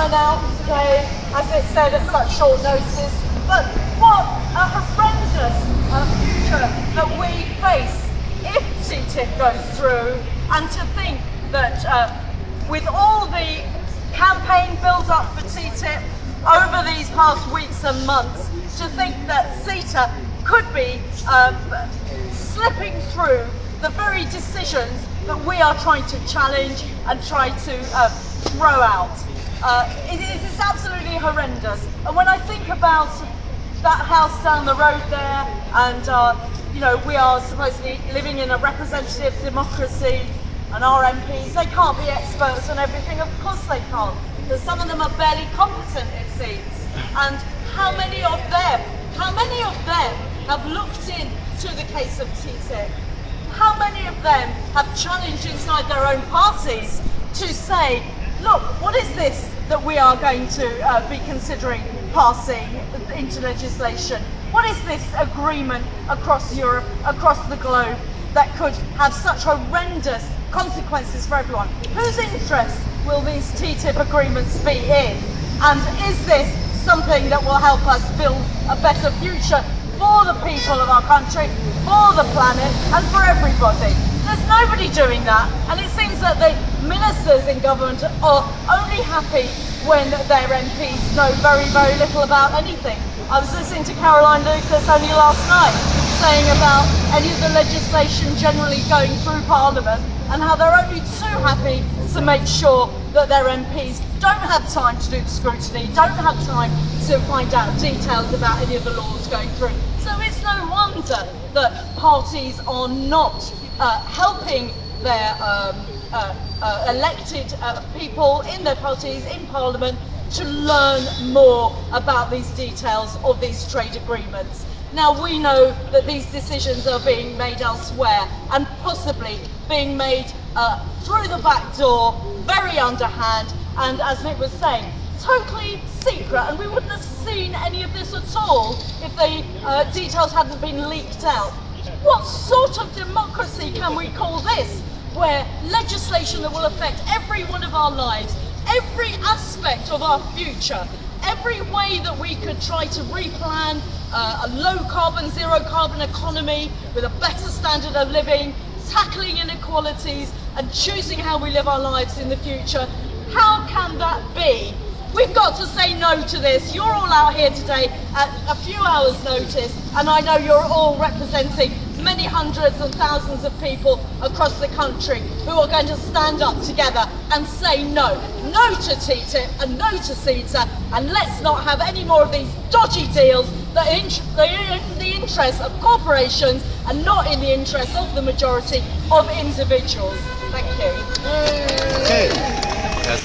turn out today, as it said, at such short notice. But what a horrendous future that we face if TTIP goes through, and to think that with all the campaign build up for TTIP over these past weeks and months, to think that CETA could be slipping through the very decisions that we are trying to challenge and try to throw out. It is absolutely horrendous. And when I think about that house down the road there, and you know, we are supposedly living in a representative democracy, and our MPs, they can't be experts on everything. Of course they can't. But some of them are barely competent, it seems. And how many of them have looked into the case of TTIP? How many of them have challenged inside their own parties to say, look, what is this that we are going to be considering passing into legislation? What is this agreement across Europe, across the globe, that could have such horrendous consequences for everyone? Whose interest will these TTIP agreements be in? And is this something that will help us build a better future for the people of our country, for the planet, and for everybody? There's nobody doing that, and it seems that the ministers in government are only happy when their MPs know very, very little about anything. I was listening to Caroline Lucas only last night saying about any of the legislation generally going through Parliament, and how they're only too happy to make sure that their MPs don't have time to do the scrutiny, don't have time to find out details about any of the laws going through. So it's no wonder that parties are not helping their elected people in their parties, in Parliament, to learn more about these details of these trade agreements. Now, we know that these decisions are being made elsewhere, and possibly being made through the back door, very underhand, and as Nick was saying, totally secret, and we wouldn't have seen any of this at all if the details hadn't been leaked out. What sort of democracy can we call this, where legislation that will affect every one of our lives, every aspect of our future, every way that we could try to replan a low carbon, zero carbon economy with a better standard of living, tackling inequalities and choosing how we live our lives in the future? How can that be? We've got to say no to this. You're all out here today at a few hours' notice, and I know you're all representing many hundreds and thousands of people across the country who are going to stand up together and say no. No to TTIP and no to CETA, and let's not have any more of these dodgy deals that are in the interest of corporations and not in the interest of the majority of individuals. Thank you. Okay.